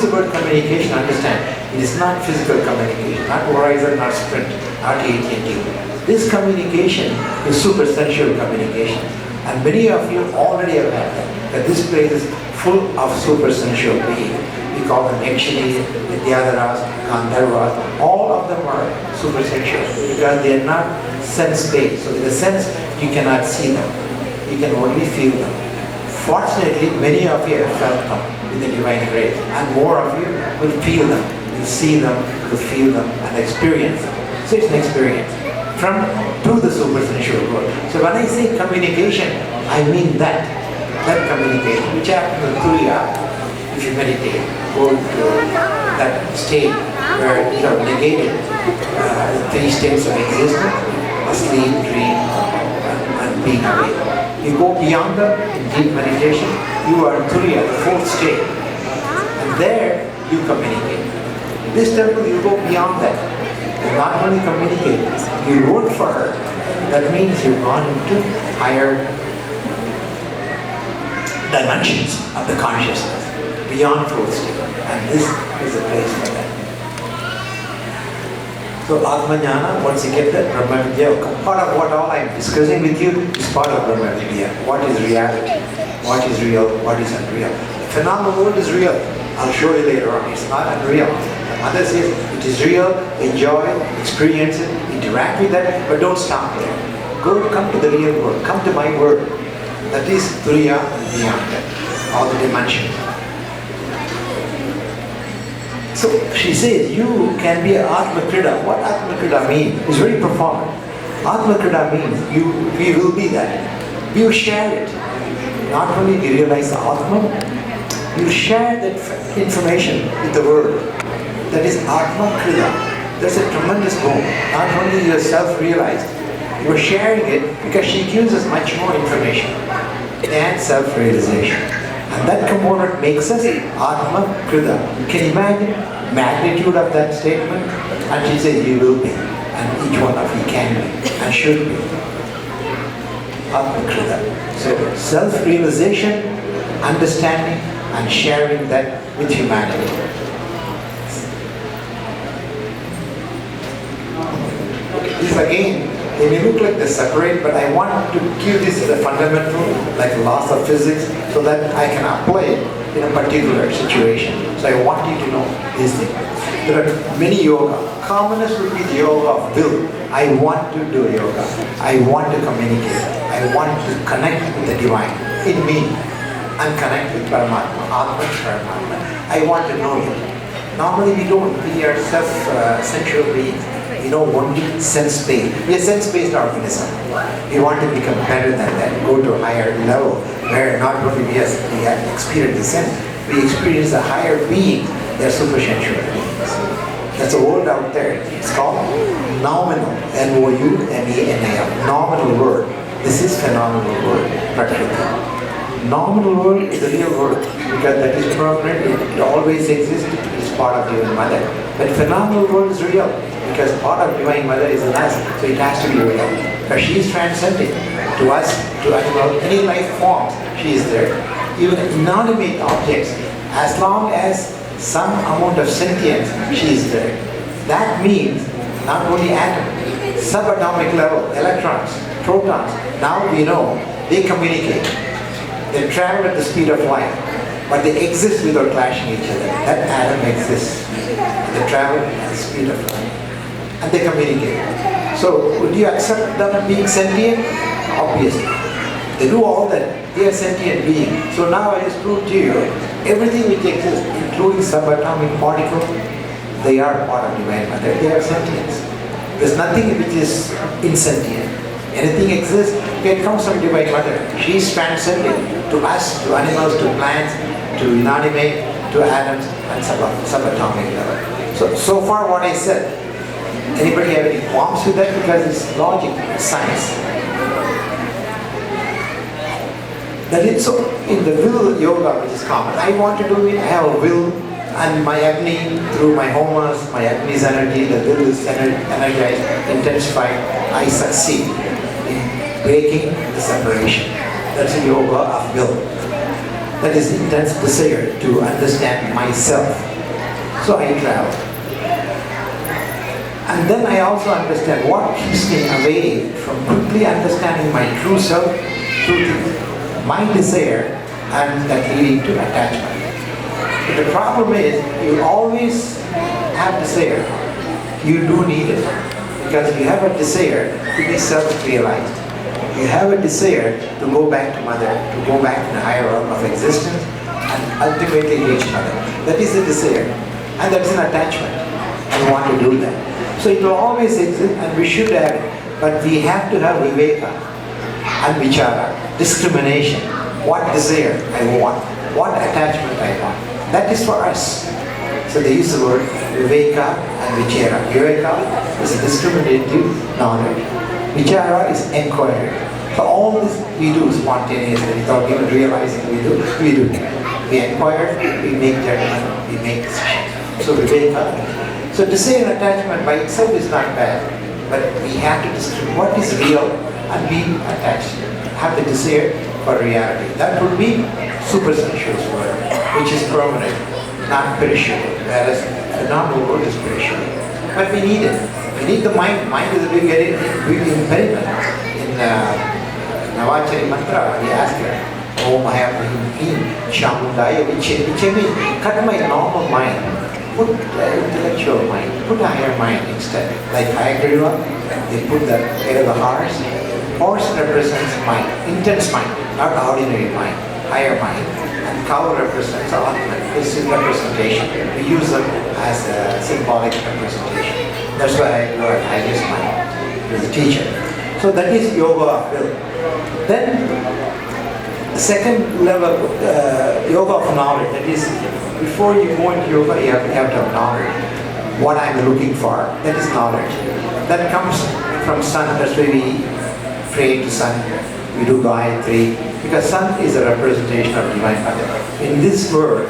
the word communication, understand, it is not physical communication, not Verizon, not Sprint, not AT&T. This communication is supersensual communication. And many of you already have had that this place is full of supersensual beings. We call them Yakshini, Vidyadharas, Gandharvas. All of them are supersensual because they are not sense-based. So in a sense, you cannot see them. You can only feel them. Fortunately, many of you have felt them with the divine grace. And more of you will feel them, will see them, will feel them, and experience them. So it's an experience to the supersensual world. So when I say communication, I mean that communication, which happens in Turiya. If you meditate, go to that state where you have negated the three states of existence: asleep, dream, and being awake. You go beyond them in deep meditation. You are in Turiya, the fourth state, and there you communicate. In this temple, you go beyond that. You not only communicate, you work for her. That means you've gone into higher dimensions of the consciousness, beyond fourth state. And this is a place for that. So Atma Jnana, once you get that, Brahma Vidya, part of what all I'm discussing with you is part of Brahma Vidya. What is reality? What is real? What is unreal? The phenomenal world is real. I'll show you later on. It's not unreal. The mother says it is real, enjoy it, experience it, interact with that, but don't stop there. Come to the real world. Come to my world. That is Turiya and beyond that. All the dimensions. So she says, you can be an Atma Krida. What Atma Krida means is very profound. Atma Krida means we will be that. You share it. Not only do you realize the Atma, you share that information with the world. That is Atma Krida. That's a tremendous boon. Not only yourself realized, you are sharing it because she gives us much more information than self-realization. And that component makes us Atma Krida. You can imagine magnitude of that statement. And she says, you will be. And each one of you can be and should be. Atma Krida. So self-realization, understanding, and sharing that with humanity. This again, they may look like they're separate, but I want to give this as a fundamental, like laws of physics, so that I can apply it in a particular situation. So I want you to know these things. There are many yoga. Commonest would be the yoga of will. I want to do yoga. I want to communicate. I want to connect with the divine in me and connect with Paramatma, Atma Paramatma. I want to know it. Normally we don't. We are self-sensual beings. We know only sense-based. We are sense-based organism. We want to become better than that, go to a higher level, where not only we experience the sense, we experience a higher being. They are supersensual beings. That's a word out there. It's called nominal. N-O-U-M-E-N-A-L. Nominal word. This is phenomenal word. Prakriti. Nominal word is the real word because that is permanent. It always exists. It is part of Divine Mother. But phenomenal word is real because part of Divine Mother is in us. So it has to be real. Because she is transcending to us, to animal, any life forms. She is there. Even inanimate objects, as long as some amount of sentience, she is there. That means not only atom, subatomic level, electrons, protons. Now we know they communicate. They travel at the speed of light, but they exist without clashing each other. That atom exists. They travel at the speed of light, and they communicate. So, would you accept them being sentient? Obviously. They do all that. They are sentient beings. So now I just proved to you, everything which exists, including subatomic particles, they are part of Divine Mother. They are sentience. There's nothing which is insentient. Anything exists, it comes from Divine Mother. She is transcending to us, to animals, to plants, to inanimate, to atoms, and subatomic level. So far what I said, anybody have any qualms with that? Because it's logic, it's science. That is so in the will yoga, which is common. I want to do it, I have a will, and my Agni, through my homas, my Agni's energy, the will is energized, intensified, I succeed in breaking the separation. That's a yoga of will. That is intense desire to understand myself So I travel. And then I also understand what keeps me away from quickly understanding my true self, two things. My desire and that leading to attachment. But the problem is, you always have desire. You do need it. Because you have a desire to be self-realized. You have a desire to go back to mother, to go back to the higher realm of existence, and ultimately reach mother. That is the desire. And that's an attachment. And we want to do that. So it will always exist, and we should have it. But we have to have viveka and vichara, discrimination. What desire I want, what attachment I want. That is for us. So they use the word viveka and vichara. Viveka is a discriminative knowledge. Vichara is inquiry. So all this we do spontaneously, without even realizing we do. We inquire, we make judgment, we make decisions. So viveka. So desire and attachment by itself is not bad, but we have to distinguish what is real and be attached. Have the desire for reality. That would be supersensuous world, which is permanent, not perishable, whereas the normal world is perishable. But we need it. We need the mind. Mind is a big impediment. In Navaratri-2017, he asked her, "Oh, Mahaprabhu, Shamundaya, which means cut my normal mind. Put intellectual mind, put a higher mind instead." Like Hayagriva, they put the head of the horse. Horse represents mind, intense mind, not ordinary mind, higher mind. And cow represents ultimate. This is representation. We use them as a symbolic representation. That's why I go at highest mind, as a teacher. So that is yoga of will. Then the second level, yoga of knowledge, that is, before you go into yoga, you have to have knowledge. What I'm looking for, that is knowledge. That comes from sun. That's why we pray to sun. We do Gayatri. Because sun is a representation of Divine Mother. In this world,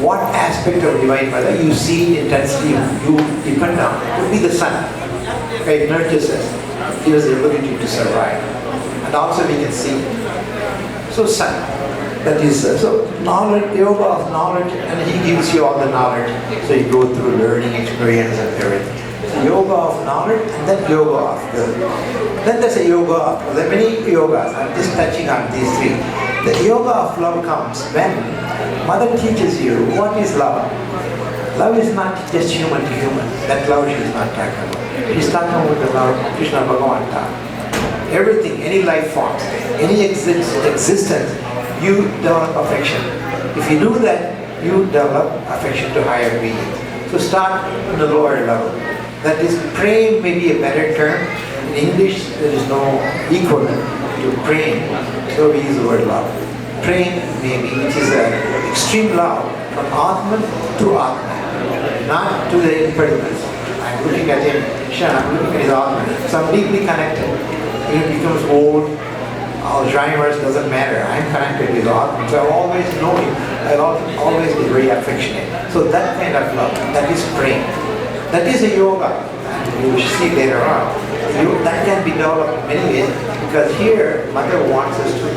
what aspect of Divine Mother you see intensely, you depend on, would be the sun. Okay, it nurtures us, gives the ability to survive. And also we can see. So sun. That is, so knowledge, yoga of knowledge, and he gives you all the knowledge. So you go through learning, experience, and everything. So yoga of knowledge, and then yoga of will. Then there's a yoga of, there are many yogas, I'm just touching on these three. The yoga of love comes when Mother teaches you what is love. Love is not just human to human. That love she is not talking about. She's talking about the love of Krishna Bhagavan. Everything, any life form, any existence, you develop affection. If you do that, you develop affection to higher being. So start in the lower level. That is, praying may be a better term. In English, there is no equivalent to praying. So we use the word love. Praying maybe, which is an extreme love from Atman to Atman, not to the impediments. I'm looking at him, I'm looking at his Atman. So I'm deeply connected. When he becomes old, Alzheimer's doesn't matter. I'm connected with Atman. So I always know him. I'll always be very affectionate. So that kind of love, that is praying. That is a yoga. And you will see later on. That can be developed in many ways, because here Mother wants us to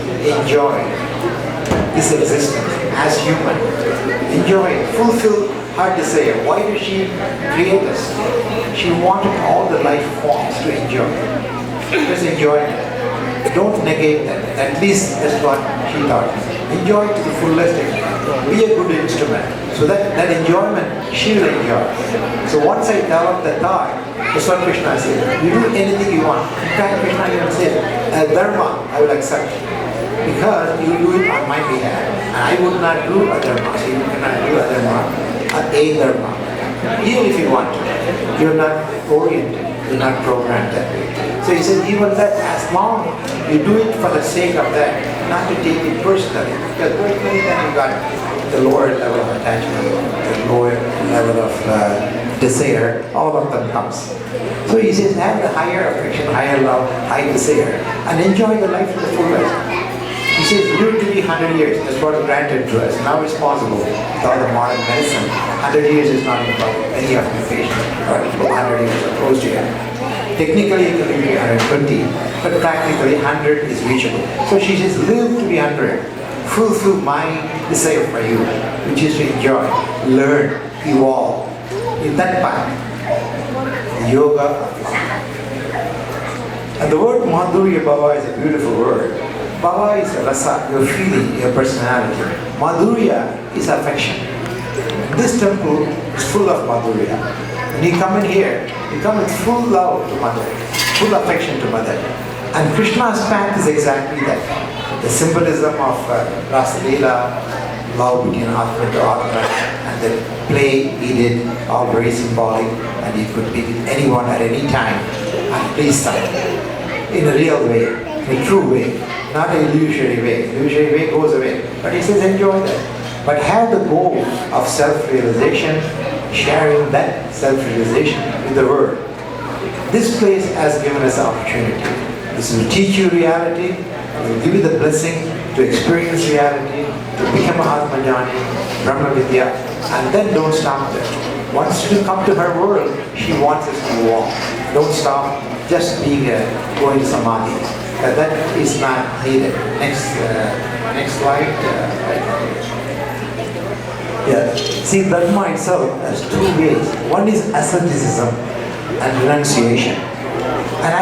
enjoy this existence as human. Enjoy it, fulfill her desire. Why does she create us? She wanted all the life forms to enjoy. Just enjoy it. Don't negate that. At least that's what she taught. Enjoy it to the fullest extent. Be a good instrument. So that enjoyment, she will enjoy. So once I develop the thought, that's what Krishna said. You do anything you want. In fact, Krishna even said, dharma, I will accept. Because you do it on my behalf. And I would not do a dharma. So you cannot do a dharma. A dharma. Even if you want to. You're not oriented. You're not programmed that way. So he said, even that, as long you do it for the sake of that, not to take it personally. Because personally then you got the lower level of attachment, the lower level of desire, all of them comes. So he says, have the higher affection, higher love, high desire, and enjoy the life to the fullest. He says, live to be 100 years. That's what is granted to us. Now it's possible with all the modern medicine. 100 years is not in problem. Any of the patients are 100 years or close to it. Technically it can be 120, but practically 100 is reachable. So she says, live to be 100. Fulfill my desire for you, which is to enjoy, learn, evolve in that path. The yoga of love. And the word Madhurya Bhava is a beautiful word. Bhava is a rasa, your feeling, your personality. Madhurya is affection. This temple is full of Madhurya. When you come in here, you come with full love to Mother, full affection to Mother. And Krishna's path is exactly that. The symbolism of Rasa Leela, love between Atma to Atma, and the play he did, all very symbolic, and he could be with anyone at any time and please time. In a real way, in a true way, not an illusory way. Illusory way goes away. But he says enjoy that. But have the goal of self-realization, sharing that self-realization with the world. This place has given us the opportunity. This will teach you reality, it will give you the blessing to experience reality, to become a Atmajnani, Brahma Vidya, and then don't stop there. Once you come to her world, she wants us to walk. Don't stop just being going to Samadhi. That is not needed. Next slide. Yeah. See, Dharma itself has two ways. One is asceticism and renunciation.